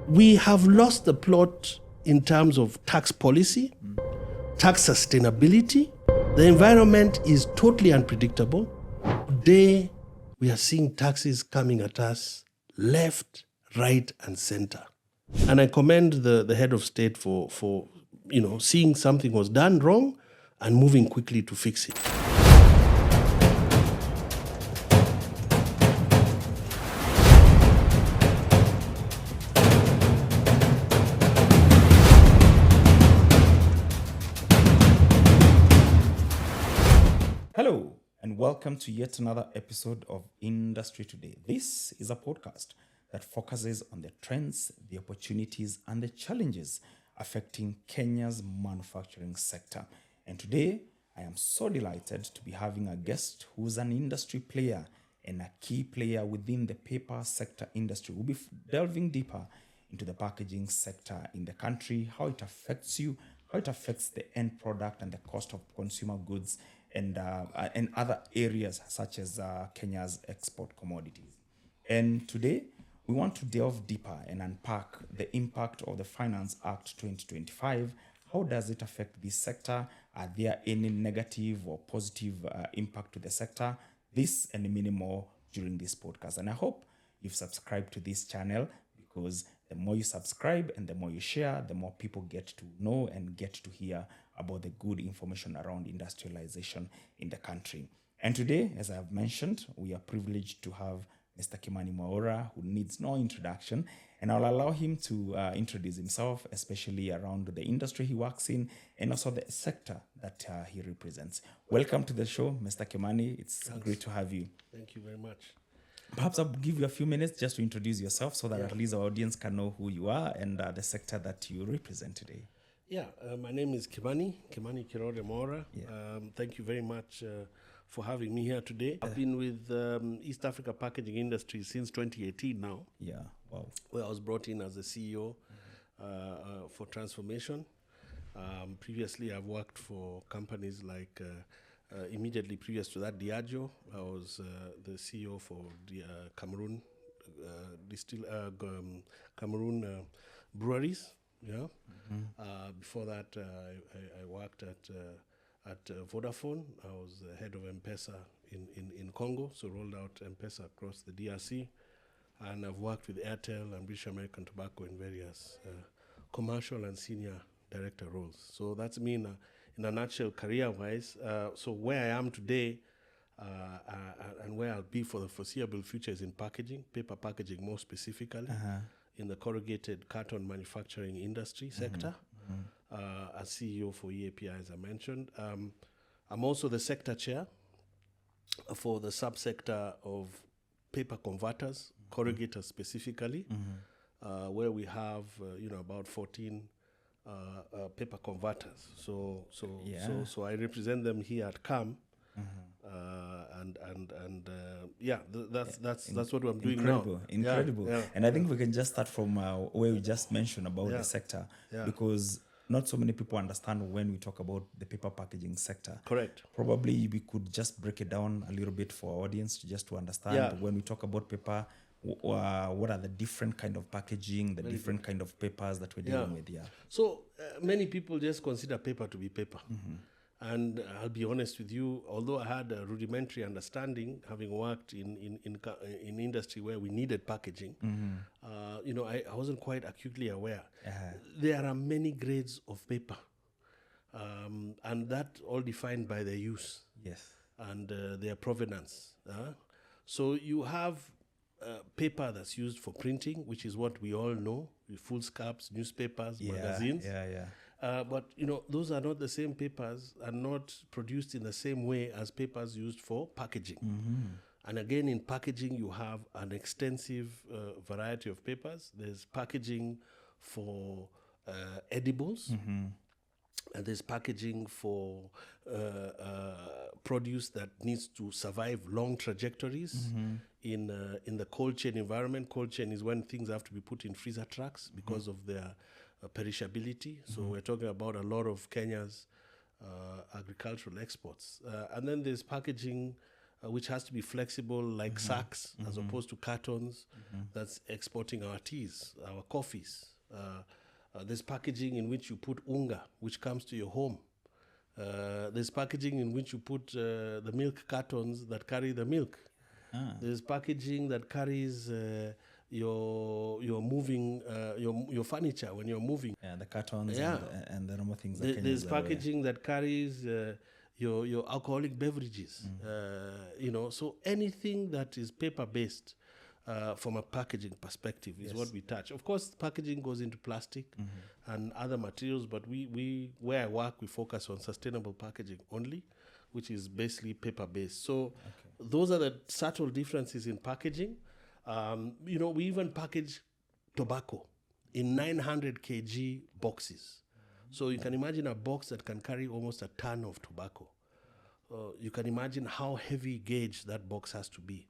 We have lost the plot in terms of tax policy, tax sustainability. The environment is totally unpredictable. Today, we are seeing taxes coming at us left, right, and center. And I commend the head of state for seeing something was done wrong and moving quickly to fix it. Hello, and welcome to yet another episode of Industry Today. This is a podcast that focuses on the trends, the opportunities, and the challenges affecting Kenya's manufacturing sector. And today, I am so delighted to be having a guest who's an industry player and a key player within the paper sector industry. We'll be delving deeper into the packaging sector in the country, how it affects you, how it affects the end product and the cost of consumer goods, and other areas such as Kenya's export commodities. And today, we want to delve deeper and unpack the impact of the Finance Act 2025. How does it affect this sector? Are there any negative or positive impact to the sector? This and many more during this podcast. And I hope you've subscribed to this channel, because the more you subscribe and the more you share, the more people get to know and get to hear about the good information around industrialization in the country. And today, as I have mentioned, we are privileged to have Mr. Kimani Mwaura, who needs no introduction, and I'll allow him to introduce himself, especially around the industry he works in and also the sector that he represents. Welcome to the show, Mr. Kimani. It's great to have you. Thank you very much. Perhaps I'll give you a few minutes just to introduce yourself so that at least our audience can know who you are and the sector that you represent today. Yeah, my name is Kimani Kirode Mwaura. Thank you very much for having me here today. I've been with East Africa Packaging Industry since 2018 now. Yeah, wow. Where I was brought in as the CEO for transformation. Previously, I've worked for companies like, immediately previous to that, Diageo. I was the CEO for the Cameroon breweries. Yeah. Before that, I worked at Vodafone. I was the head of M-Pesa in Congo, so rolled out M-Pesa across the DRC. And I've worked with Airtel and British American Tobacco in various commercial and senior director roles. So that's me in a nutshell, career-wise. So where I am today and where I'll be for the foreseeable future is in packaging, paper packaging more specifically. In the corrugated carton manufacturing industry sector, as CEO for EAPI, as I mentioned. I'm also the sector chair for the subsector of paper converters, corrugators specifically, where we have about 14 paper converters. So I represent them here at CAM. That's what I'm doing now. Incredible. And I think we can just start from where we just mentioned about the sector, because not so many people understand when we talk about the paper packaging sector. Correct. Probably we could just break it down a little bit for our audience just to understand when we talk about paper, what are the different kind of packaging, the different kind of papers that we're dealing with. So many people just consider paper to be paper. And I'll be honest with you, although I had a rudimentary understanding, having worked in industry where we needed packaging, I wasn't quite acutely aware. There are many grades of paper, and that all defined by their use and their provenance. So you have paper that's used for printing, which is what we all know, with foolscaps, newspapers, magazines. But those are not the same papers, and not produced in the same way as papers used for packaging. And again, in packaging, you have an extensive variety of papers. There's packaging for edibles, and there's packaging for produce that needs to survive long trajectories in the cold chain environment. Cold chain is when things have to be put in freezer trucks because of their perishability. So we're talking about a lot of Kenya's agricultural exports. And then there's packaging which has to be flexible like sacks as opposed to cartons. That's exporting our teas, our coffees. There's packaging in which you put unga, which comes to your home. There's packaging in which you put the milk cartons that carry the milk. There's packaging that carries your moving your furniture when you're moving. Yeah, the cartons and the normal things. There's packaging that carries your alcoholic beverages. So anything that is paper based from a packaging perspective is what we touch. Of course, packaging goes into plastic and other materials, but we where I work, we focus on sustainable packaging only, which is basically paper based. So those are the subtle differences in packaging. We even package tobacco in 900 kg boxes. So you can imagine a box that can carry almost a ton of tobacco. You can imagine how heavy gauge that box has to be.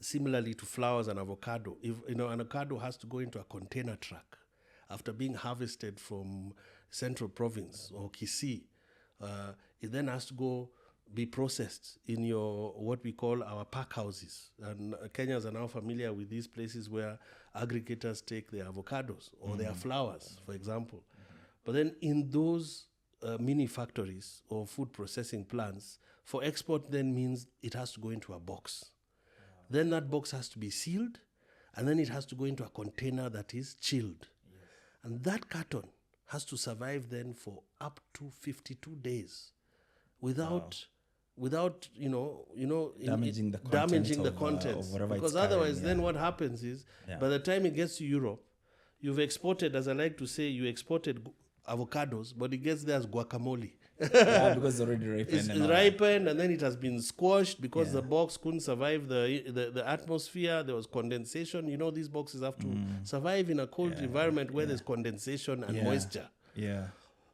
Similarly to flowers and avocado, if an avocado has to go into a container truck after being harvested from Central Province or Kisii, it then has to go be processed in your what we call our pack houses. And Kenyans are now familiar with these places where aggregators take their avocados or their flowers, for example. But then in those mini factories or food processing plants, for export then means it has to go into a box. Then that box has to be sealed, and then it has to go into a container that is chilled. And that carton has to survive then for up to 52 days without damaging the contents of because otherwise then what happens is by the time it gets to Europe, you've exported, as I like to say, you exported avocados, but it gets there as guacamole. Because it's already ripened. It's ripened, and then it has been squashed because the box couldn't survive the atmosphere. There was condensation. These boxes have to survive in a cold environment where there's condensation and moisture. Yeah.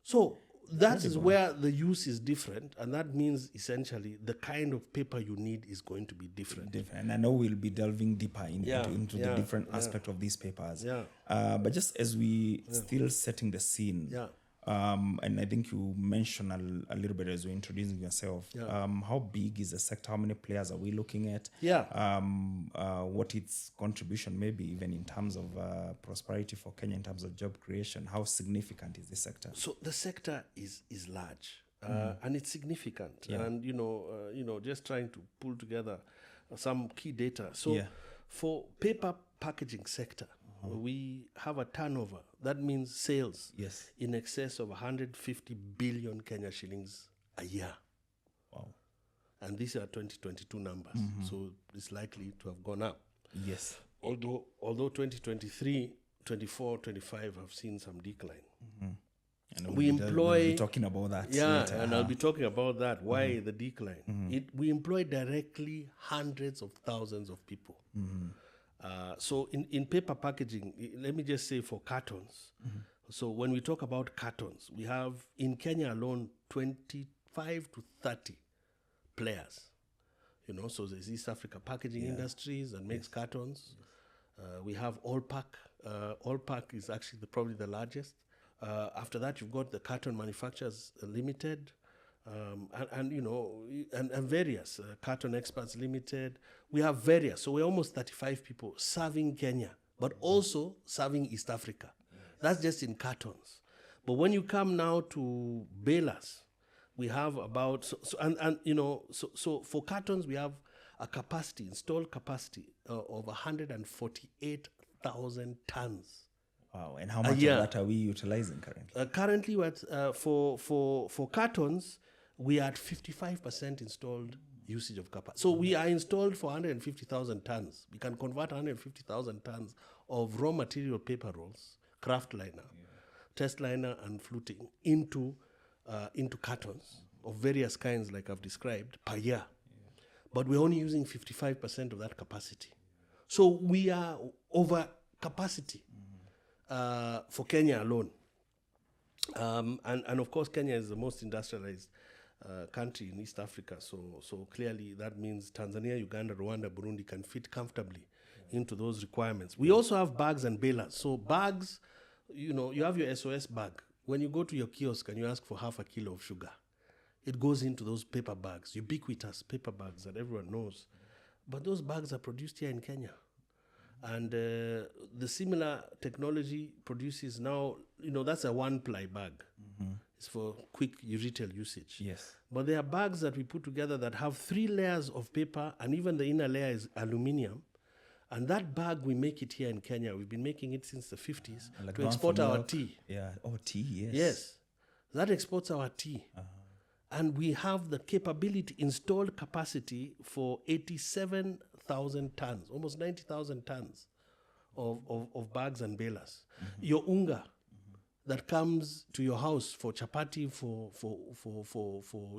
So that is where the use is different, and that means essentially the kind of paper you need is going to be different. And I know we'll be delving deeper into the different aspect of these papers. But just as we still setting the scene, and I think you mentioned a little bit as you're introducing yourself, how big is the sector? How many players are we looking at? What its contribution maybe even in terms of prosperity for Kenya, in terms of job creation? How significant is the sector? So the sector is large and it's significant. And, just trying to pull together some key data. So for paper packaging sector, we have a turnover. That means sales in excess of 150 billion Kenya shillings a year. Wow. And these are 2022 numbers. So it's likely to have gone up. Yes. Although 2023, 24, 25 have seen some decline. And we'll be talking about that later. And I'll be talking about that. Why the decline? We employ directly hundreds of thousands of people. So in paper packaging, let me just say for cartons. So when we talk about cartons, we have in Kenya alone 25 to 30 players. So there's East Africa Packaging Industries that makes cartons. We have Allpack. Allpack is actually probably the largest. After that, you've got the Carton Manufacturers Limited. And various Carton Experts Limited. We have various, so we're almost 35 people serving Kenya, but also serving East Africa. That's just in cartons. But when you come now to balers, we have about so for cartons we have a capacity, installed capacity of 148,000 tons. Wow! And how much of that are we utilizing currently? Currently, for cartons, we are at 55% installed usage of capacity. So we are installed for 150,000 tons. We can convert 150,000 tons of raw material paper rolls, kraft liner, test liner, and fluting into cartons of various kinds, like I've described, per year. But we're only using 55% of that capacity. So we are over capacity for Kenya alone. And of course, Kenya is the most industrialized country in East Africa. So clearly that means Tanzania, Uganda, Rwanda, Burundi can fit comfortably into those requirements. We also have bags and balers. So bags, you have your SOS bag. When you go to your kiosk and you ask for half a kilo of sugar, it goes into those paper bags, ubiquitous paper bags that everyone knows. But those bags are produced here in Kenya. And the similar technology produces now, that's a one-ply bag. It's for quick retail usage. Yes. But there are bags that we put together that have 3 layers of paper, and even the inner layer is aluminium. And that bag, we make it here in Kenya. We've been making it since the 50s Like to ground export for our milk. tea. Yeah. Oh, tea. Yes. Yes. That exports our tea. And we have the capability, installed capacity for 87,000 tons, almost 90,000 tons of bags and balers. Your unga that comes to your house for chapati, for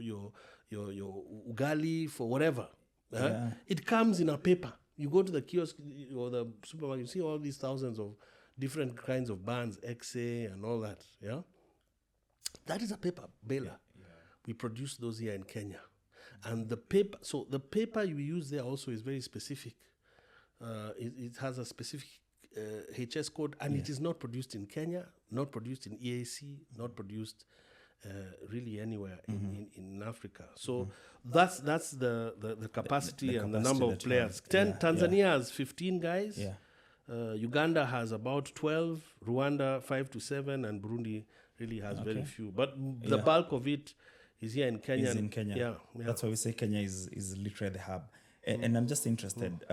your ugali, for whatever. Yeah. It comes in a paper. You go to the kiosk or the supermarket, you see all these thousands of different kinds of bands, XA and all that. Yeah, that is a paper baler. We produce those here in Kenya. And the paper, so the paper you use there also is very specific. It has a specific HS code, and it is not produced in Kenya, not produced in EAC, not produced really anywhere in Africa. So that's the capacity the and the capacity number of that you players. have. Tanzania has 15 guys. Yeah. Uganda has about 12, Rwanda 5 to 7, and Burundi really has very few. But the bulk of it is here in Kenya. Is in Kenya. Yeah. That's why we say Kenya is literally the hub. And I'm just interested,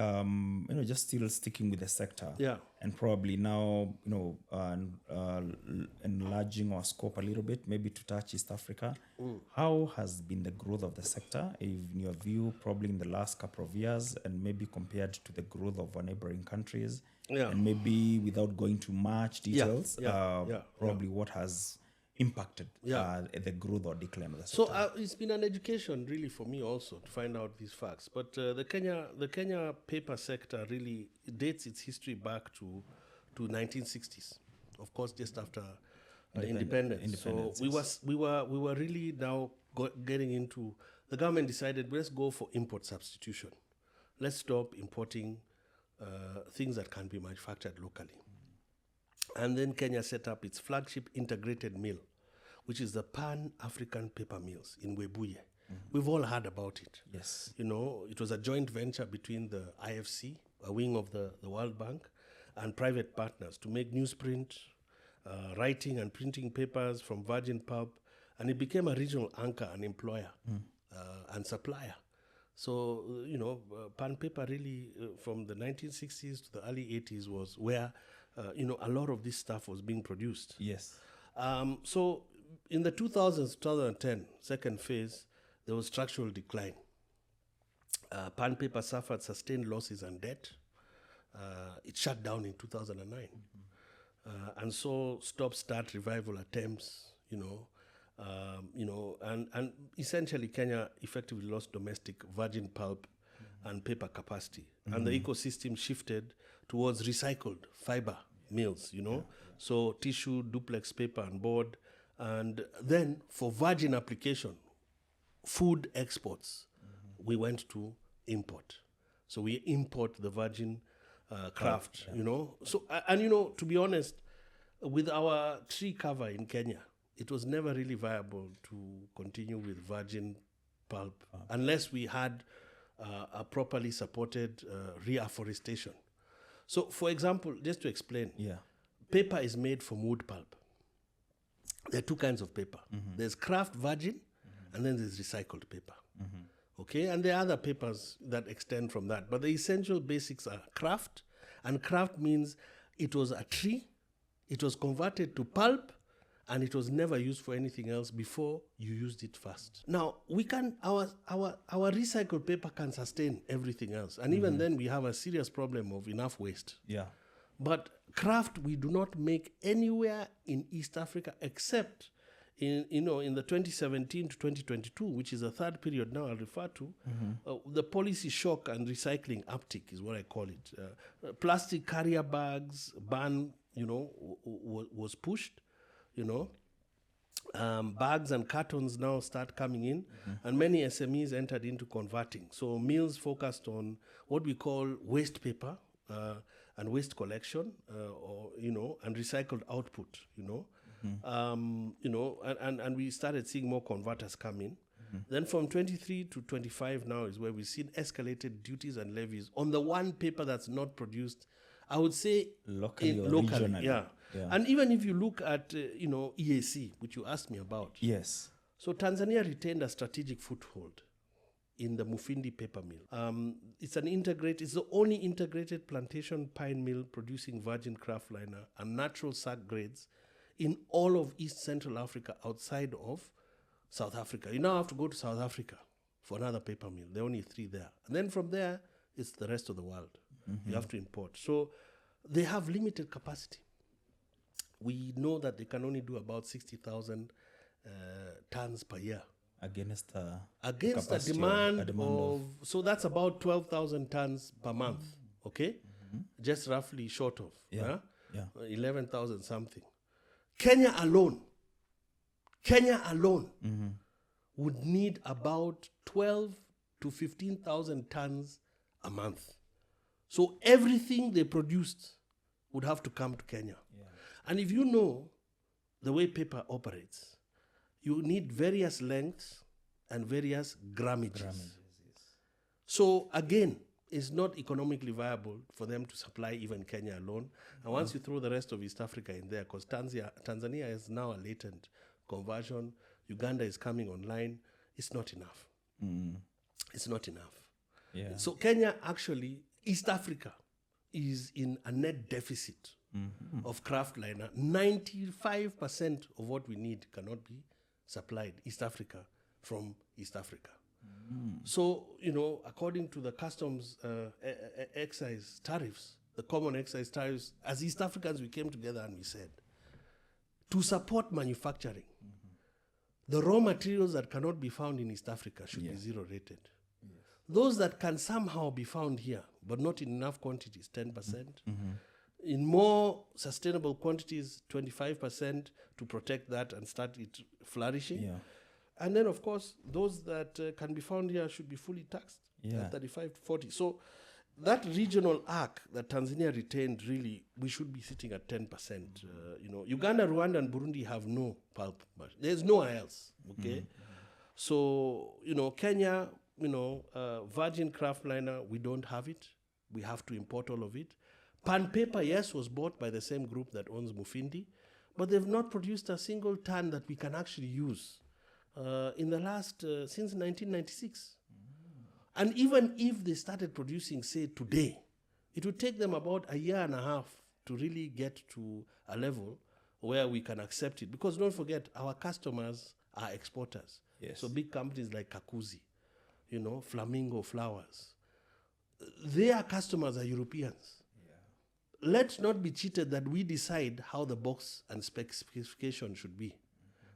just still sticking with the sector. Yeah. And probably now, enlarging our scope a little bit, maybe to touch East Africa. How has been the growth of the sector, in your view, probably in the last couple of years, and maybe compared to the growth of our neighboring countries? Yeah. And maybe without going to much details, probably what has impacted the growth or decline of the sector. So it's been an education really for me also to find out these facts. But the Kenya paper sector really dates its history back to 1960s. Of course, just after independence. So we were really now getting into, the government decided, let's go for import substitution. Let's stop importing things that can be manufactured locally. And then Kenya set up its flagship integrated mill, which is the Pan-African Paper Mills in Webuye. We've all heard about it. Yes. It was a joint venture between the IFC, a wing of the World Bank, and private partners to make newsprint, writing and printing papers from virgin pulp, and it became a regional anchor and employer and supplier. So, Pan Paper really, from the 1960s to the early 80s was where a lot of this stuff was being produced. Yes. So in the 2000s, 2010, second phase, there was structural decline. Pan Paper suffered sustained losses and debt. It shut down in 2009. And so stop-start revival attempts, and essentially Kenya effectively lost domestic virgin pulp and paper capacity. And the ecosystem shifted towards recycled fiber mills, so tissue, duplex paper and board. And then for virgin application, food exports, we went to import. So we import the virgin craft, So, and to be honest, with our tree cover in Kenya, it was never really viable to continue with virgin pulp unless we had a properly supported reforestation. So, for example, just to explain, paper is made from wood pulp. There are two kinds of paper. There's craft virgin, and then there's recycled paper. Okay, and there are other papers that extend from that. But the essential basics are craft, and craft means it was a tree, it was converted to pulp, and it was never used for anything else before you used it first. Now, our recycled paper can sustain everything else. And even then, we have a serious problem of enough waste. Yeah. But craft, we do not make anywhere in East Africa except in the 2017 to 2022, which is a third period now I'll refer to. The policy shock and recycling uptick is what I call it. Plastic carrier bags ban, was pushed. Bags and cartons now start coming in, and many SMEs entered into converting. So mills focused on what we call waste paper and waste collection, and recycled output. And we started seeing more converters come in. Then from 23 to 25 now is where we've seen escalated duties and levies on the one paper that's not produced, I would say, Locally or locally. regionally. Yeah. And even if you look at, EAC, which you asked me about. Yes. So Tanzania retained a strategic foothold in the Mufindi paper mill. It's the only integrated plantation pine mill producing virgin kraftliner and natural sack grades in all of East Central Africa outside of South Africa. You now have to go to South Africa for another paper mill. There are only 3 there. And then from there, it's the rest of the world. You have to import. So they have limited capacity. We know that they can only do about 60,000 tons per year. Against a demand of, so that's about 12,000 tons per month, okay? Just roughly short of 11,000 something. Kenya alone would need about 12 to 15,000 tons a month. So everything they produced would have to come to Kenya. And if you know the way paper operates, you need various lengths and various grammages. So again, it's not economically viable for them to supply even Kenya alone. And once you throw the rest of East Africa in there, because Tanzania is now a latent conversion, Uganda is coming online, it's not enough. It's not enough. So Kenya, actually, East Africa is in a net deficit of kraftliner. 95% of what we need cannot be supplied East Africa from East Africa. So, according to the customs excise tariffs, the common excise tariffs, as East Africans, we came together and we said, to support manufacturing, the raw materials that cannot be found in East Africa should be zero rated. Those that can somehow be found here, but not in enough quantities, 10%. In more sustainable quantities, 25% to protect that and start it flourishing. And then, of course, those that can be found here should be fully taxed at 35 to 40. So that regional arc that Tanzania retained, really, we should be sitting at 10%. Uganda, Rwanda, and Burundi have no pulp. There's nowhere else, okay? So, Kenya, virgin kraftliner, we don't have it. We have to import all of it. Pan paper, yes, was bought by the same group that owns Mufindi, but they've not produced a single ton that we can actually use in the last, since 1996. And even if they started producing, say, today, it would take them about a year and a half to really get to a level where we can accept it. Because don't forget, our customers are exporters. So big companies like Kakuzi, Flamingo Flowers, their customers are Europeans. Let's not be cheated that we decide how the box and specification should be.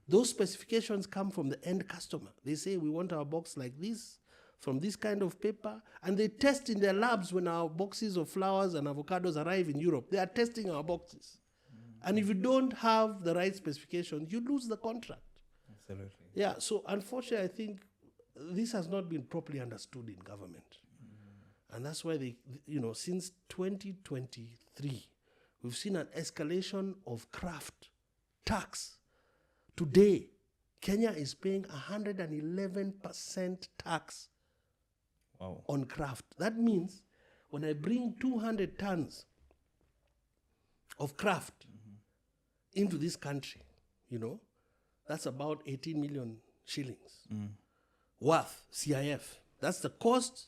Those specifications come from the end customer. They say, we want our box like this, from this kind of paper, and they test in their labs when our boxes of flowers and avocados arrive in Europe. They are testing our boxes. And if you don't have the right specifications, you lose the contract. Absolutely. So unfortunately, I think this has not been properly understood in government. And that's why since 2023, we've seen an escalation of craft tax. Today, Kenya is paying 111% tax on craft. That means when I bring 200 tons of craft into this country, that's about 18 million shillings worth CIF. That's the cost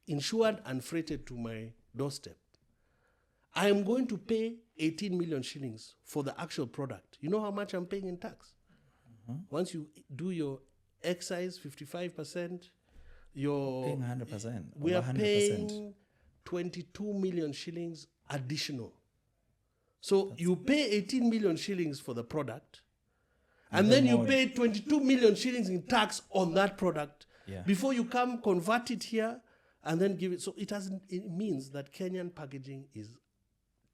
insured and freighted to my doorstep. I am going to pay 18 million shillings for the actual product. You know how much I'm paying in tax? Once you do your excise, 55%, you're paying 100%. We are 100%. Paying 22 million shillings additional. So you pay 18 million shillings for the product, and then you pay 22 million shillings in tax on that product before you come convert it here and then give it. So it means that Kenyan packaging is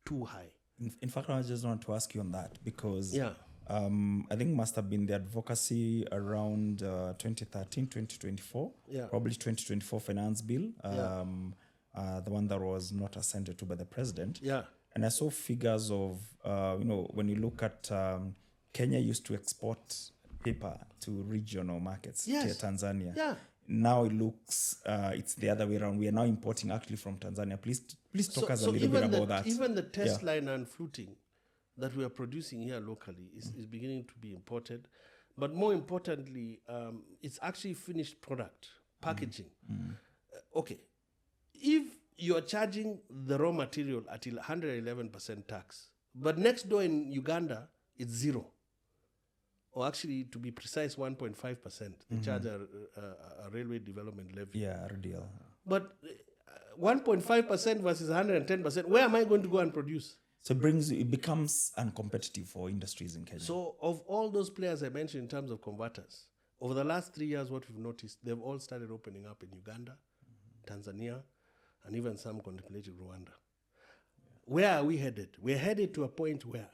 too high. In fact, I just want to ask you on that because I think must have been the advocacy around 2013, 2024, probably 2024 finance bill, the one that was not assented to by the president. And I saw figures of, when you look at Kenya used to export paper to regional markets, Yes. to Tanzania. Yeah. Now it looks it's the other way around. We are now importing actually from Tanzania. Please talk us a little bit about that. Even the test line and fluting that we are producing here locally is beginning to be imported. But more importantly, it's actually finished product, packaging. Okay, if you are charging the raw material at 111% tax, but next door in Uganda, it's 0. Or actually, to be precise, 1.5%. They charge a railway development levy. Yeah, RDL. But 1.5% versus 110%, where am I going to go and produce? So it becomes uncompetitive for industries in Kenya. So of all those players I mentioned in terms of converters, over the last 3 years, what we've noticed, they've all started opening up in Uganda, Tanzania, and even some contemplating Rwanda. Where are we headed? We're headed to a point where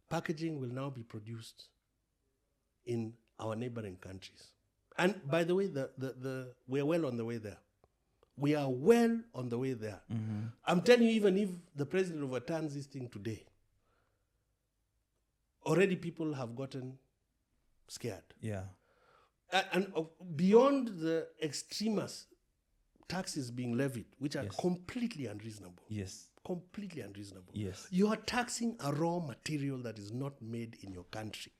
packaging will now be produced in our neighboring countries. And by the way, we're well on the way there. We are well on the way there. I'm telling you, even if the president overturns this thing today, already people have gotten scared. Yeah. And beyond the extremist taxes being levied, which are completely unreasonable. Yes. Completely unreasonable. Yes. You are taxing a raw material that is not made in your country.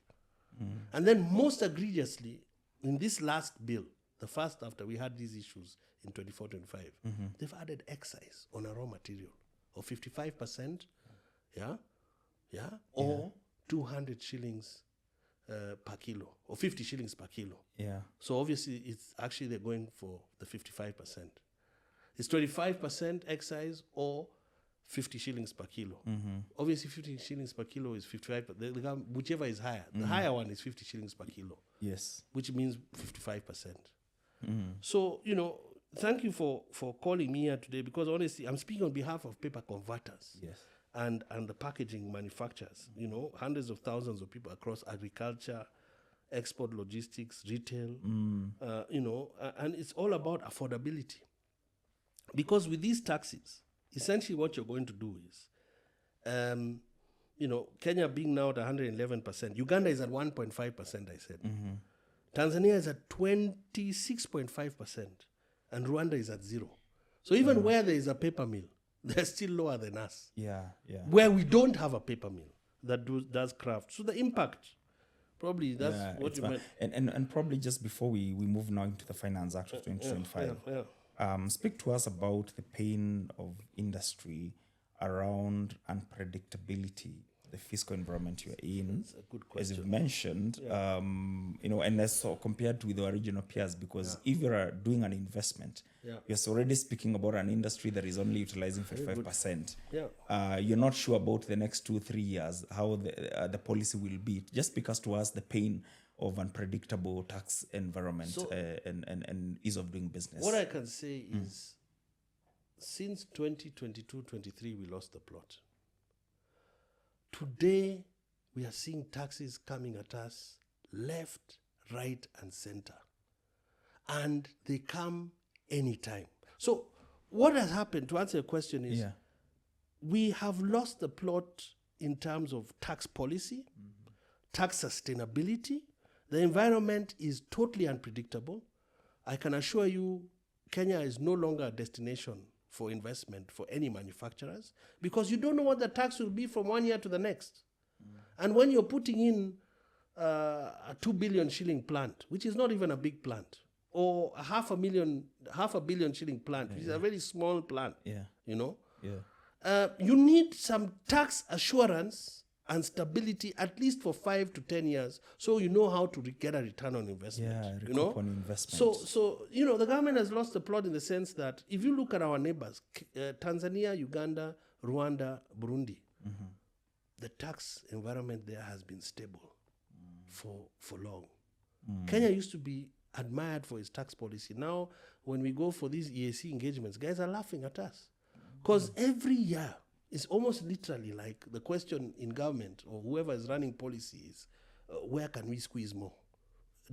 And then most egregiously, in this last bill, the first after we had these issues in 24-25, they've added excise on a raw material of 55%, or 200 shillings per kilo, or 50 shillings per kilo. Yeah. So obviously, it's actually they're going for the 55%. It's 25% excise or 50 shillings per kilo. Obviously, 50 shillings per kilo is 55, but whichever is higher. The higher one is 50 shillings per kilo. Yes. Which means 55%. So, thank you for calling me here today, because honestly, I'm speaking on behalf of paper converters. Yes. And the packaging manufacturers, hundreds of thousands of people across agriculture, export logistics, retail, and it's all about affordability. Because with these taxes, essentially what you're going to do is, Kenya being now at 111%, Uganda is at 1.5%, I said. Tanzania is at 26.5%, and Rwanda is at 0. So even where there is a paper mill, they're still lower than us. Yeah. Where we don't have a paper mill that does craft. So the impact, probably that's what you meant. And probably just before we move now into the Finance Act of 2025, speak to us about the pain of industry around unpredictability, the fiscal environment you're in. That's a good question. As you've mentioned, and also compared with our regional peers, because if you're doing an investment, you're already speaking about an industry that is only utilizing 45%. You're not sure about the next 2-3 years, how the policy will be. Just because to us, the pain of unpredictable tax environment and ease of doing business. What I can say is, since 2022-23, we lost the plot. Today, we are seeing taxes coming at us left, right, and center. And they come anytime. So what has happened, to answer your question, is we have lost the plot in terms of tax policy, tax sustainability. The environment is totally unpredictable. I can assure you, Kenya is no longer a destination for investment for any manufacturers, because you don't know what the tax will be from 1 year to the next. And when you're putting in a 2 billion shilling plant, which is not even a big plant, or a half a billion shilling plant, which is a very small plant, you need some tax assurance and stability at least for 5 to 10 years, so you know how to get a return on investment. Recoup on investment. So the government has lost the plot in the sense that if you look at our neighbors, Tanzania, Uganda, Rwanda, Burundi, the tax environment there has been stable for long. Kenya used to be admired for its tax policy. Now, when we go for these EAC engagements, guys are laughing at us, because every year, it's almost literally like the question in government or whoever is running policy is, where can we squeeze more?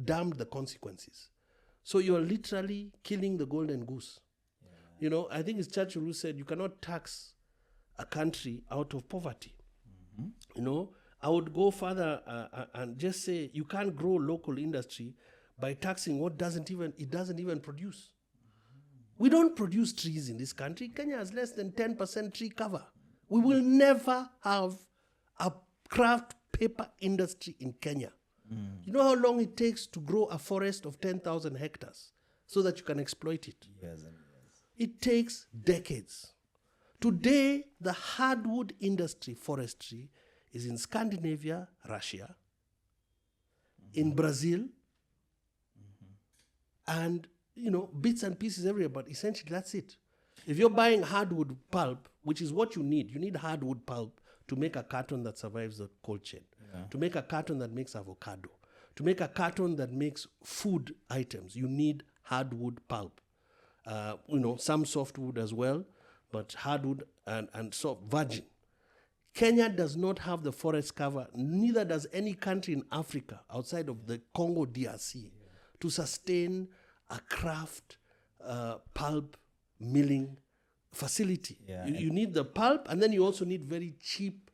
Damn the consequences. So you're literally killing the golden goose. I think it's Churchill who said you cannot tax a country out of poverty. I would go further and just say you can't grow local industry by taxing what doesn't even produce. We don't produce trees in this country. Kenya has less than 10% tree cover. We will never have a craft paper industry in Kenya. You know how long it takes to grow a forest of 10,000 hectares so that you can exploit it? Years and years. It takes decades. Today, the hardwood industry, forestry, is in Scandinavia, Russia, in Brazil, and bits and pieces everywhere, but essentially that's it. If you're buying hardwood pulp, which is what you need hardwood pulp to make a carton that survives the cold chain, to make a carton that makes avocado, to make a carton that makes food items, you need hardwood pulp. Some softwood as well, but hardwood and soft virgin. Kenya does not have the forest cover, neither does any country in Africa outside of the Congo DRC to sustain a craft pulp milling facility. Yeah, You need the pulp, and then you also need very cheap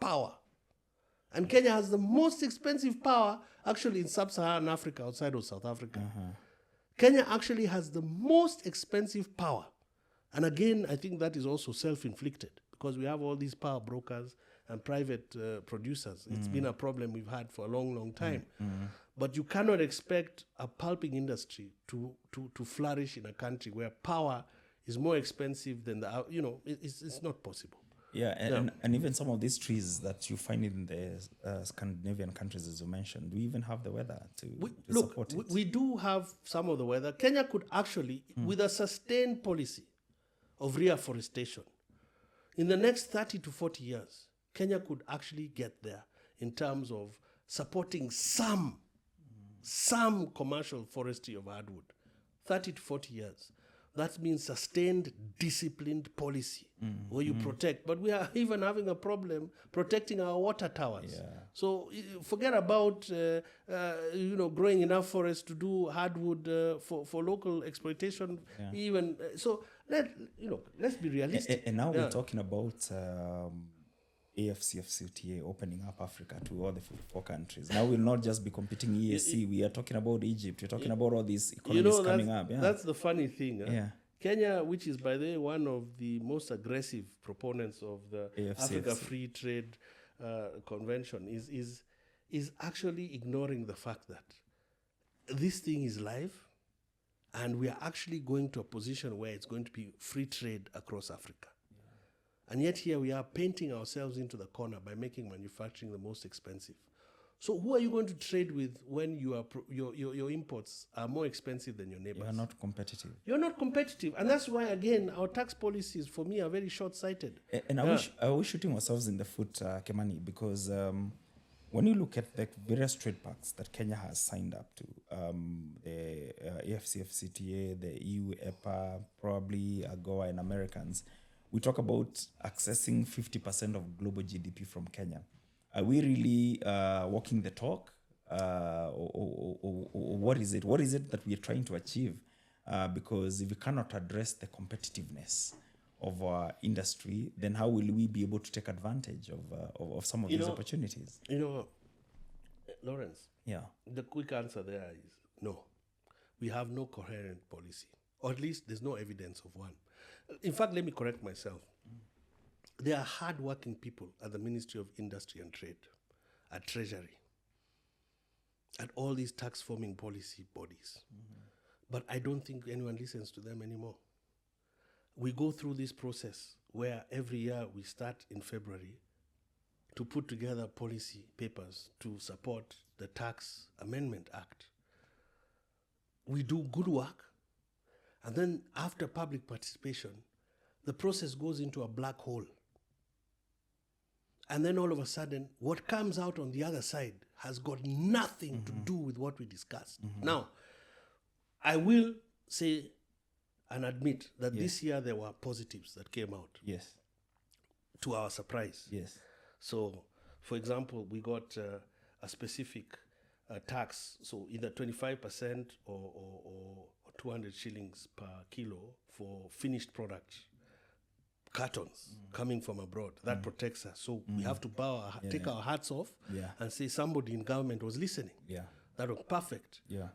power. And Kenya has the most expensive power actually in sub-Saharan Africa outside of South Africa. Kenya actually has the most expensive power. And again, I think that is also self-inflicted because we have all these power brokers and private producers. It's been a problem we've had for a long, long time. But you cannot expect a pulping industry to flourish in a country where power is more expensive than it's not possible. Yeah, and even some of these trees that you find in the Scandinavian countries, as you mentioned, we even have the weather to support it. We do have some of the weather. Kenya could actually, with a sustained policy of reforestation, in the next 30 to 40 years, Kenya could actually get there in terms of supporting some commercial forestry of hardwood. 30 to 40 years. That means sustained, disciplined policy where you protect. But we are even having a problem protecting our water towers. Yeah. So forget about growing enough forests to do hardwood for local exploitation. Yeah. Even so, let's be realistic. And now we're talking about AFCFTA opening up Africa to all the four countries. Now we'll not just be competing EAC. We are talking about Egypt. We're talking about all these economies coming up. Yeah. That's the funny thing. Yeah. Kenya, which is, by the way, one of the most aggressive proponents of the AFCFTA. Africa Free Trade Convention, is actually ignoring the fact that this thing is live, and we are actually going to a position where it's going to be free trade across Africa. And yet here we are painting ourselves into the corner by making manufacturing the most expensive. So who are you going to trade with when your imports are more expensive than your neighbors? You are not competitive. You're not competitive. And that's why, again, our tax policies, for me, are very short-sighted. And are we shooting ourselves in the foot, Kemani? Because when you look at the various trade pacts that Kenya has signed up to, the AFCFTA, the EU, EPA, probably AGOA and Americans, we talk about accessing 50% of global GDP from Kenya. Are we really walking the talk? Or what is it? What is it that we are trying to achieve? Because if we cannot address the competitiveness of our industry, then how will we be able to take advantage of some of these opportunities? Lawrence, the quick answer there is no. We have no coherent policy, or at least there's no evidence of one. In fact, let me correct myself. There are hard-working people at the Ministry of Industry and Trade, at Treasury, at all these tax-forming policy bodies. But I don't think anyone listens to them anymore. We go through this process where every year we start in February to put together policy papers to support the Tax Amendment Act. We do good work, and then after public participation, the process goes into a black hole. And then all of a sudden, what comes out on the other side has got nothing to do with what we discussed. Now, I will say and admit that this year there were positives that came out. Yes. To our surprise. Yes. So, for example, we got a specific tax, so either 25% or 200 shillings per kilo for finished product cartons coming from abroad. That protects us. So we have to take our hats off and say somebody in government was listening. Yeah. That was perfect. Yeah.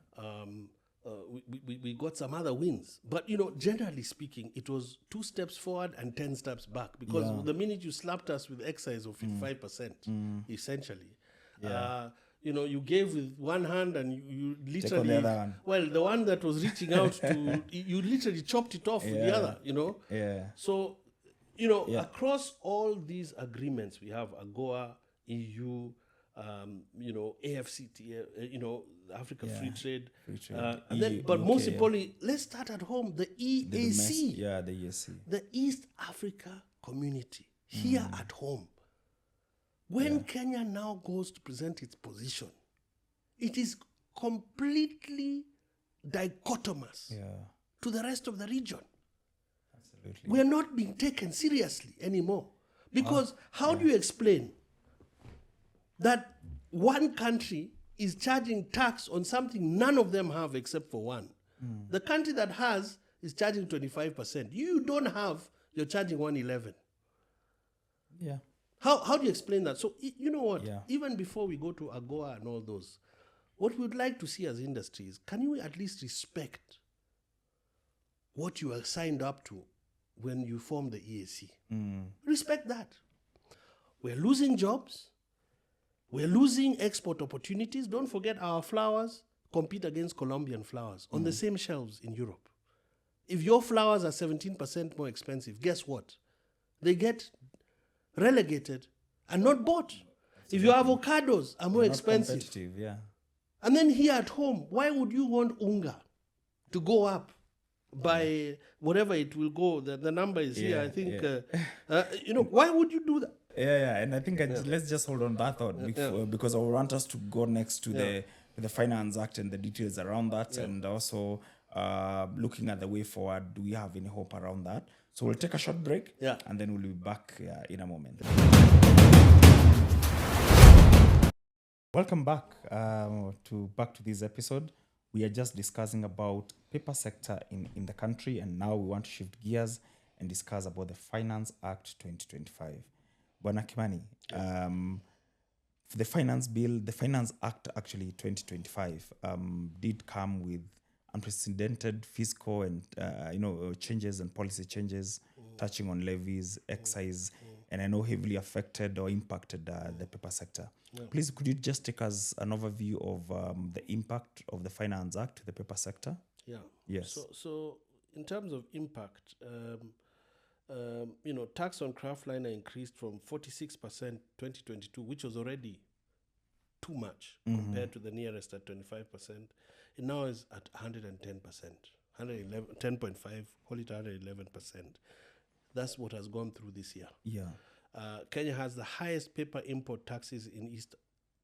We got some other wins. But, generally speaking, it was 2 steps forward and 10 steps back. Because the minute you slapped us with excise of 55%, essentially, you gave with one hand and you literally... the other one. Well, the one that was reaching out to... You literally chopped it off with the other, Yeah. So, across all these agreements, we have AGOA, EU, AFCTA, Africa Free Trade. But most importantly, let's start at home, the EAC. The EAC. The East Africa Community, here at home. When Kenya now goes to present its position, it is completely dichotomous to the rest of the region. Absolutely. We are not being taken seriously anymore. Because how do you explain that one country is charging tax on something none of them have except for one? The country that has is charging 25%. You don't have, you're charging 111. Yeah. How do you explain that? So, you know what? Yeah. Even before we go to AGOA and all those, what we would like to see as industry is, can you at least respect what you are signed up to when you form the EAC? Respect that. We're losing jobs. We're losing export opportunities. Don't forget our flowers compete against Colombian flowers on the same shelves in Europe. If your flowers are 17% more expensive, guess what? They get relegated and not bought. If your avocados are more expensive. Yeah. And then here at home, why would you want unga to go up by whatever it will go? The number is here, I think. Why would you do that? Yeah, and I think let's just hold on that thought because I want us to go next to the Finance Act and the details around that, and also looking at the way forward. Do we have any hope around that? So we'll take a short break, and then we'll be back in a moment. Welcome back to this episode. We are just discussing about paper sector in the country, and now we want to shift gears and discuss about the Finance Act 2025. Bwana Kimani, the Finance Bill, the Finance Act actually 2025 did come with unprecedented fiscal and changes and policy changes touching on levies, excise, and I know heavily affected or impacted the paper sector. Please, could you just take us an overview of the impact of the Finance Act to the paper sector? Yeah. Yes. So in terms of impact, tax on kraftliner increased from 46% 2022, which was already too much compared to the nearest at 25%. It now is at 110%, 10.5, call it 111%. That's what has gone through this year. Yeah. Kenya has the highest paper import taxes in East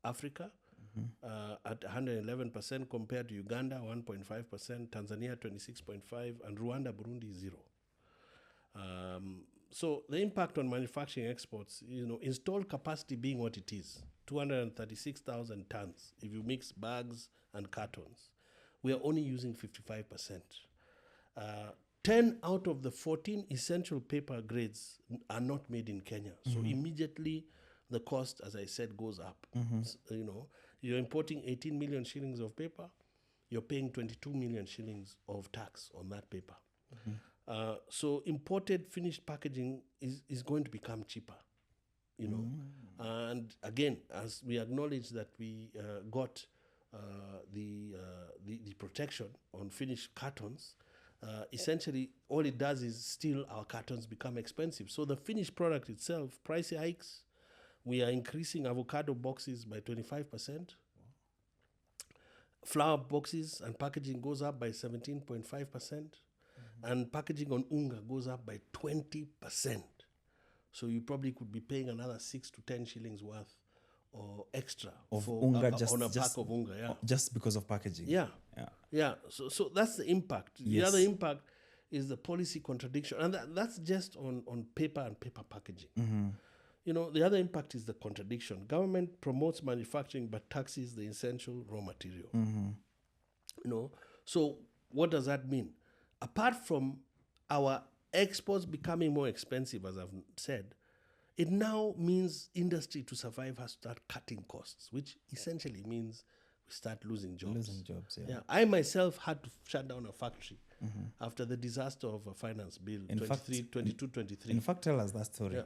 Africa at 111% compared to Uganda, 1.5%, Tanzania, 26.5%, and Rwanda, Burundi, 0%. So the impact on manufacturing exports, installed capacity being what it is, 236,000 tons. If you mix bags and cartons, we are only using 55%. 10 out of the 14 essential paper grades are not made in Kenya. So immediately the cost, as I said, goes up. You're importing 18 million shillings of paper, you're paying 22 million shillings of tax on that paper. So imported finished packaging is going to become cheaper, And again, as we acknowledge that we got the protection on finished cartons, essentially all it does is still our cartons become expensive. So the finished product itself, price hikes. We are increasing avocado boxes by 25%. Flour boxes and packaging goes up by 17.5%. And packaging on unga goes up by 20%. So you probably could be paying another 6 to 10 shillings worth or extra of for unga on a pack of unga. Just because of packaging. Yeah. So that's the impact. The other impact is the policy contradiction. And that's just on paper and paper packaging. The other impact is the contradiction. Government promotes manufacturing but taxes the essential raw material. So what does that mean? Apart from our exports becoming more expensive, as I've said, it now means industry to survive has to start cutting costs, which essentially means we start losing jobs. Losing jobs, yeah. I myself had to shut down a factory after the disaster of a finance bill, In fact, 22-23. In fact, tell us that story. Yeah.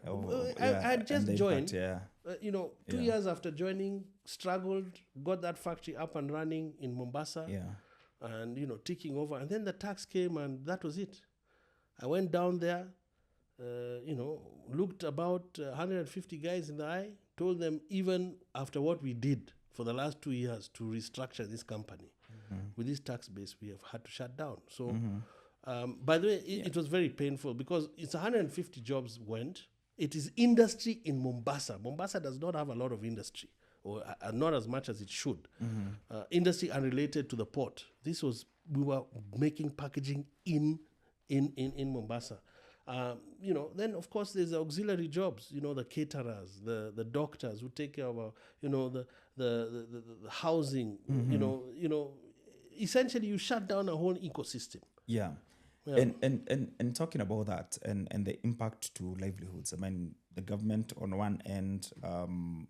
I and had just the joined. impact, yeah. 2 years after joining, struggled, got that factory up and running in Mombasa, Yeah. and ticking over. And then the tax came, and that was it. I went down there, looked about 150 guys in the eye, told them even after what we did for the last 2 years to restructure this company with this tax base, we have had to shut down. So, by the way, it was very painful because it's 150 jobs went. It is industry in Mombasa. Mombasa does not have a lot of industry, or not as much as it should. Industry unrelated to the port. We were making packaging in Mombasa. Then of course there's the auxiliary jobs. The caterers, the doctors who take care of the housing. Essentially you shut down a whole ecosystem. Yeah. And talking about that and the impact to livelihoods, I mean, the government on one end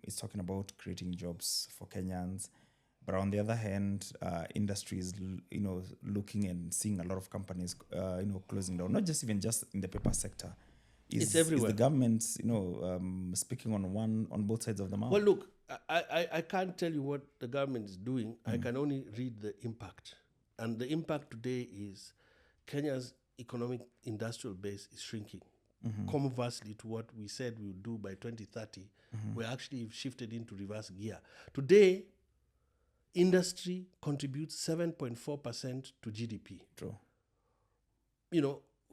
is talking about creating jobs for Kenyans, but on the other hand, industry is looking and seeing a lot of companies closing down. Not just in the paper sector. It's everywhere. Is the government speaking on both sides of the mouth? Well, look, I can't tell you what the government is doing. I can only read the impact, and the impact today is Kenya's economic industrial base is shrinking. Conversely to what we said we would do by 2030, we're actually shifted into reverse gear. Today, industry contributes 7.4% to GDP. True.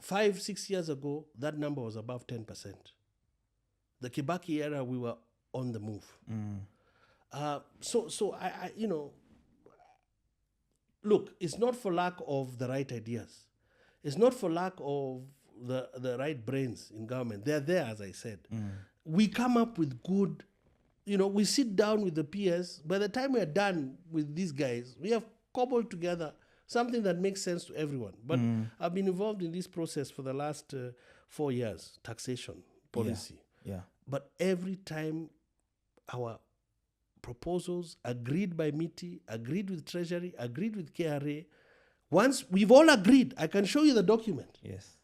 5-6 years ago, that number was above 10%. The Kibaki era, we were on the move. So I look, it's not for lack of the right ideas. It's not for lack of the right brains in government. They're there, as I said. We come up with good, we sit down with the PS. By the time we are done with these guys, we have cobbled together something that makes sense to everyone. But I've been involved in this process for the last 4 years, taxation policy. Yeah. But every time our proposals agreed by MITI, agreed with Treasury, agreed with KRA, once we've all agreed, I can show you the document. Yes.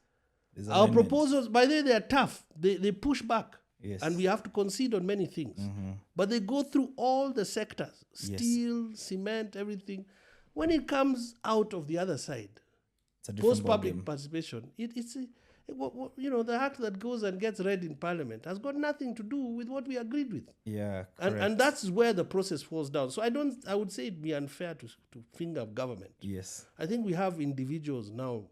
Our proposals, by the way, they are tough. They push back. Yes. And we have to concede on many things. But they go through all the sectors, steel, cement, everything. When it comes out of the other side, post-public participation, the act that goes and gets read in Parliament has got nothing to do with what we agreed with. Yeah, and that's where the process falls down. So I would say it'd be unfair to finger government. Yes. I think we have individuals now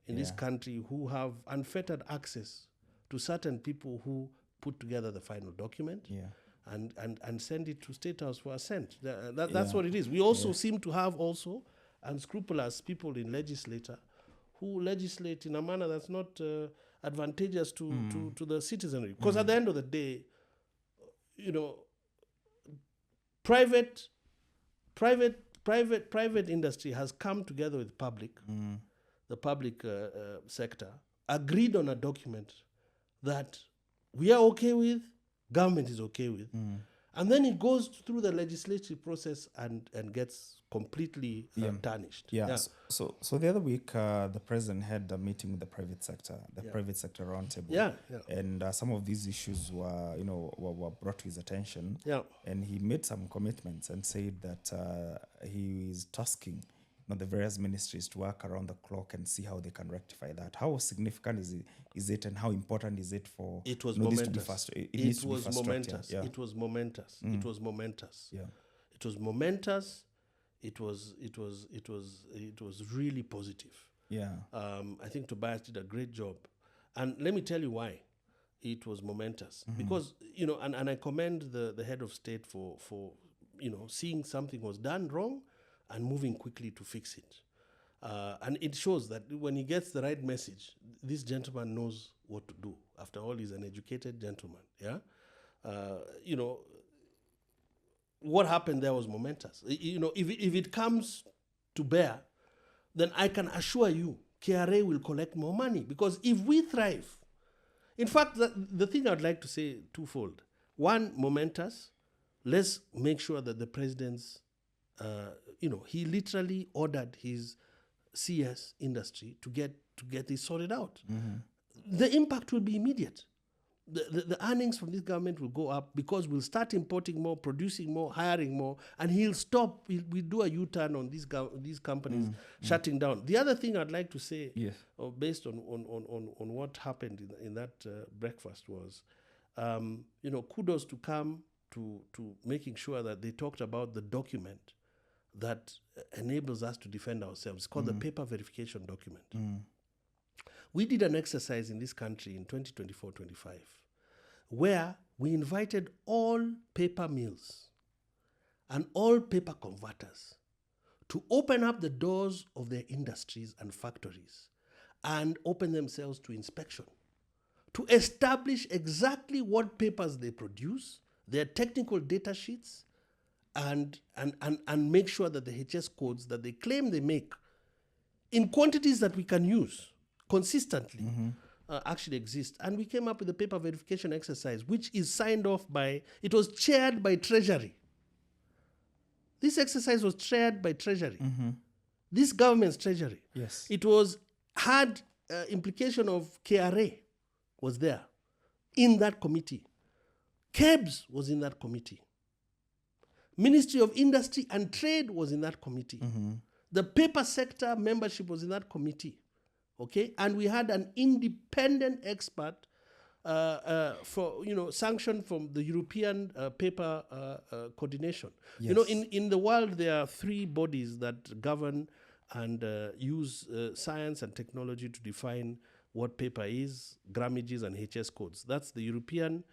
in this country who have unfettered access to certain people who put together the final document. And send it to State House for assent. That's what it is. We also seem to have unscrupulous people in legislature who legislate in a manner that's not advantageous to the citizenry. Because at the end of the day, private industry has come together with the public sector, agreed on a document that we are okay with, government is okay with. And then it goes through the legislative process and gets completely tarnished. So the other week, the president had a meeting with the private sector, private sector roundtable. And some of these issues were brought to his attention. And he made some commitments and said that he is tasking the various ministries to work around the clock and see how they can rectify that. How significant is it and how important is it for it was this momentous. to be fast? It was momentous. It was momentous. It was momentous. It was momentous. It was really positive. I think Tobias did a great job. And let me tell you why it was momentous. Because, and I commend the head of state for seeing something was done wrong and moving quickly to fix it. And it shows that when he gets the right message, this gentleman knows what to do. After all, he's an educated gentleman. What happened there was momentous. If it comes to bear, then I can assure you KRA will collect more money. Because if we thrive, in fact, the thing I'd like to say twofold. One, momentous. Let's make sure that the president's, he literally ordered his CS industry to get this sorted out. The impact will be immediate. The earnings from this government will go up because we'll start importing more, producing more, hiring more, and he'll stop. We'll do a U-turn on these companies shutting down. The other thing I'd like to say, Yes. Based on what happened in that breakfast was, kudos to come to making sure that they talked about the document that enables us to defend ourselves. It's called the paper verification document. We did an exercise in this country in 2024-25 where we invited all paper mills and all paper converters to open up the doors of their industries and factories and open themselves to inspection, to establish exactly what papers they produce, their technical data sheets, and make sure that the HS codes that they claim they make in quantities that we can use consistently actually exist. And we came up with a paper verification exercise, which is signed off by, it was chaired by Treasury. This exercise was chaired by Treasury. This government's Treasury. Yes. It had implication of KRA was there in that committee. KEBS was in that committee. Ministry of Industry and Trade was in that committee. The paper sector membership was in that committee. Okay, and we had an independent expert sanctioned from the European paper coordination. Yes. In the world there are three bodies that govern and use science and technology to define what paper is, grammages, and HS codes. That's the European,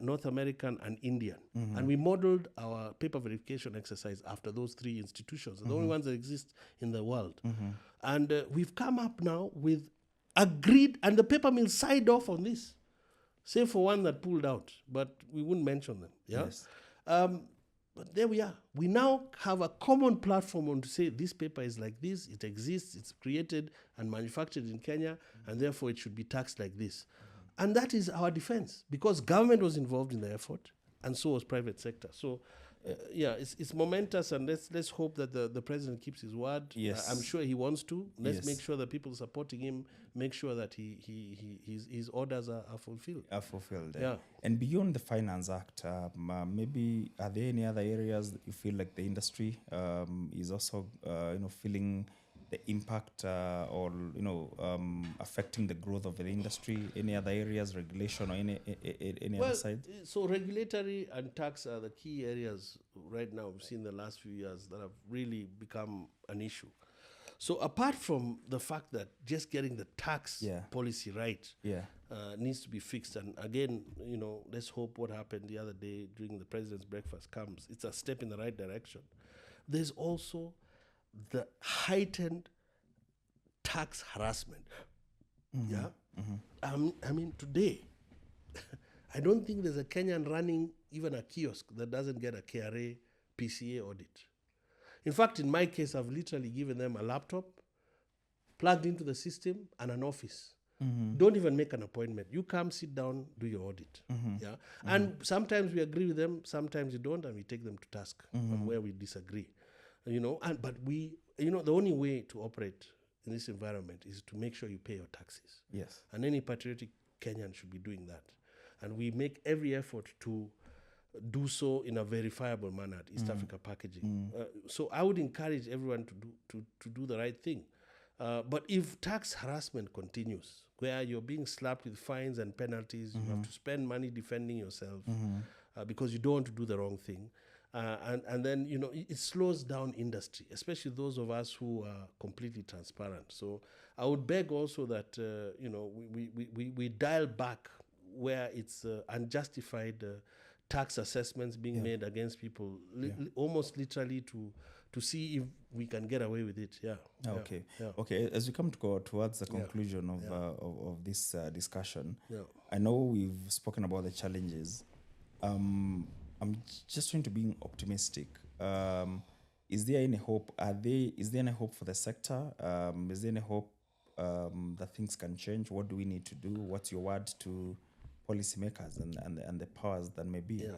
North American, and Indian. And we modeled our paper verification exercise after those three institutions, the only ones that exist in the world. And we've come up now with agreed, and the paper mill signed off on this, save for one that pulled out, but we wouldn't mention them. Yeah? Yes. But there we are. We now have a common platform on to say this paper is like this, it exists, it's created and manufactured in Kenya, and therefore it should be taxed like this. And that is our defense, because government was involved in the effort, and so was private sector. So, it's momentous, and let's hope that the president keeps his word. Yes. I'm sure he wants to. Let's Yes. make sure that people supporting him make sure that his orders are fulfilled. Are fulfilled. Yeah. And beyond the Finance Act, maybe are there any other areas that you feel like the industry is also, feeling the impact or affecting the growth of the industry? Any other areas, regulation, or any other side? So regulatory and tax are the key areas right now we've seen the last few years that have really become an issue. So apart from the fact that just getting the tax policy right needs to be fixed, and again, let's hope what happened the other day during the president's breakfast comes. It's a step in the right direction. There's also the heightened tax harassment. Today, I don't think there's a Kenyan running even a kiosk that doesn't get a KRA PCA audit. In fact, in my case, I've literally given them a laptop plugged into the system and an office. Don't even make an appointment. You come, sit down, do your audit. And sometimes we agree with them, sometimes we don't, and we take them to task on where we disagree. But the only way to operate in this environment is to make sure you pay your taxes. Yes. And any patriotic Kenyan should be doing that. And we make every effort to do so in a verifiable manner at East Africa Packaging. So I would encourage everyone to do the right thing. But if tax harassment continues, where you're being slapped with fines and penalties, you have to spend money defending yourself because you don't want to do the wrong thing, and then it slows down industry, especially those of us who are completely transparent. So I would beg also that we dial back where it's unjustified tax assessments being made against people, almost literally to see if we can get away with it. Okay. Okay. As we come to go towards the conclusion of this discussion, I know we've spoken about the challenges. I'm just trying to be optimistic. Is there any hope? Is there any hope for the sector? Is there any hope that things can change? What do we need to do? What's your word to policymakers and the powers that may be? Yeah.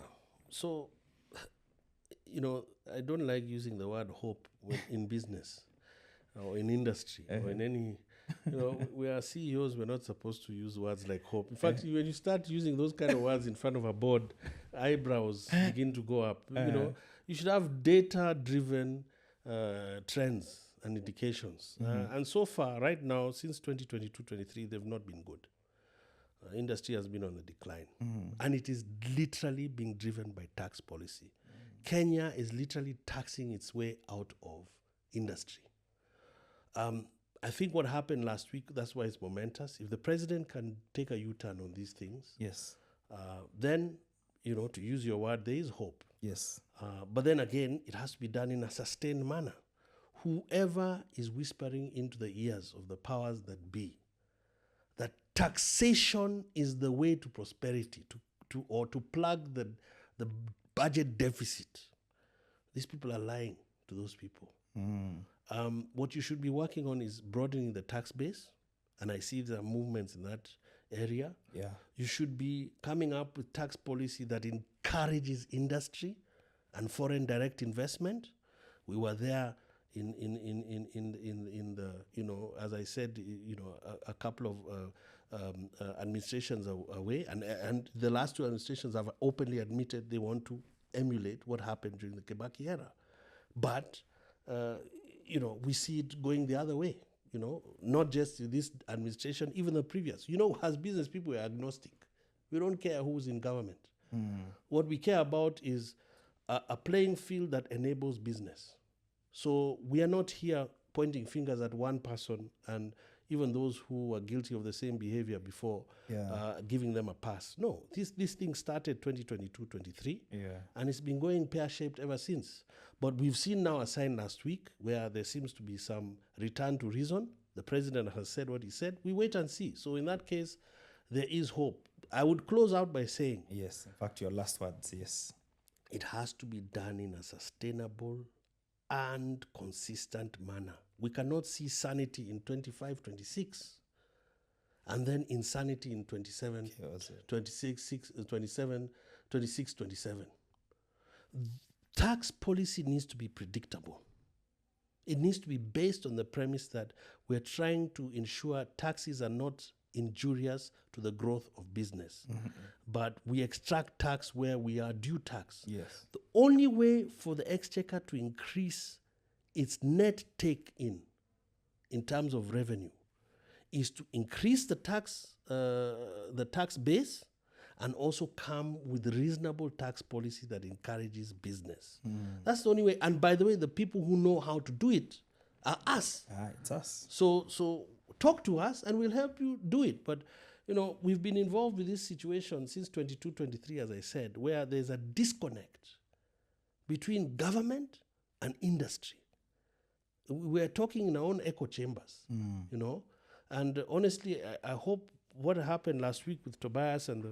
So, I don't like using the word hope when in business or in industry or in any. We are CEOs. We're not supposed to use words like hope. In fact, when you start using those kind of words in front of a board, eyebrows begin to go up. You should have data-driven trends and indications. And so far, right now, since 2022-23, they've not been good. Industry has been on the decline. And it is literally being driven by tax policy. Kenya is literally taxing its way out of industry. I think what happened last week, that's why it's momentous. If the president can take a U-turn on these things, yes, then, to use your word, there is hope. Yes. But then again, it has to be done in a sustained manner. Whoever is whispering into the ears of the powers that be, that taxation is the way to prosperity, to plug the budget deficit, these people are lying to those people. What you should be working on is broadening the tax base, and I see there are movements in that area. Yeah. You should be coming up with tax policy that encourages industry and foreign direct investment. We were there in the as I said, a couple of administrations away, and the last two administrations have openly admitted they want to emulate what happened during the Kibaki era, but we see it going the other way. Not just this administration, even the previous. As business people, we're agnostic. We don't care who's in government. What we care about is a playing field that enables business. So we are not here pointing fingers at one person and even those who were guilty of the same behavior before, giving them a pass. No, this thing started 2022-23, and it's been going pear-shaped ever since. But we've seen now a sign last week where there seems to be some return to reason. The president has said what he said. We wait and see. So in that case, there is hope. I would close out by saying, yes, in fact, your last words, yes, it has to be done in a sustainable and consistent manner. We cannot see sanity in 25, 26, and then insanity in 27, 26, 27, 26, 27. Tax policy needs to be predictable. It needs to be based on the premise that we're trying to ensure taxes are not injurious to the growth of business, but we extract tax where we are due tax. Yes. The only way for the exchequer to increase its net take in terms of revenue is to increase the tax base and also come with reasonable tax policy that encourages business. That's the only way. And by the way, the people who know how to do it are us. It's us. So talk to us and we'll help you do it. But, we've been involved with this situation since 22-23, as I said, where there's a disconnect between government and industry. We're talking in our own echo chambers, And honestly, I hope what happened last week with Tobias and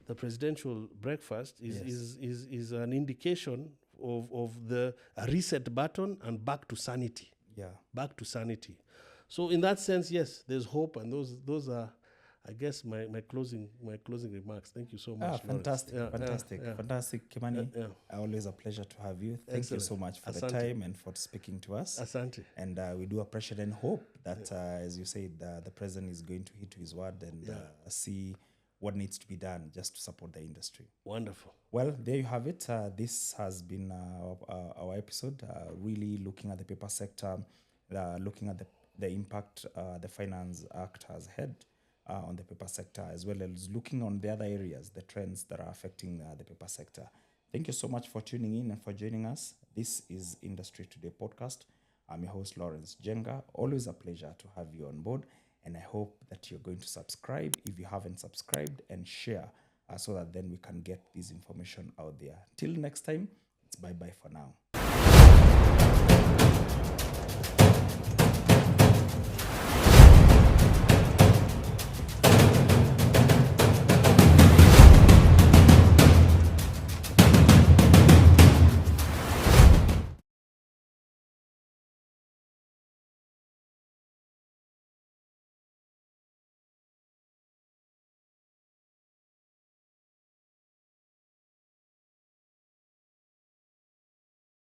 the presidential breakfast is an indication of a reset button and back to sanity. Yeah. Back to sanity. So in that sense, yes, there's hope, and those are, I guess, my closing remarks. Thank you so much. Fantastic, fantastic, Kimani. Always a pleasure to have you. Thank you so much for the time and for speaking to us. Asante. And we do appreciate and hope that, as you said, the president is going to hit his word and see what needs to be done just to support the industry. Wonderful. Well, there you have it. This has been our episode, really looking at the paper sector, looking at the impact the Finance Act has had on the paper sector, as well as looking on the other areas, the trends that are affecting the paper sector. Thank you so much for tuning in and for joining us. This is Industry Today podcast. I'm your host, Lawrence Jenga. Always a pleasure to have you on board. And I hope that you're going to subscribe if you haven't subscribed, and share so that then we can get this information out there. Till next time, it's bye-bye for now.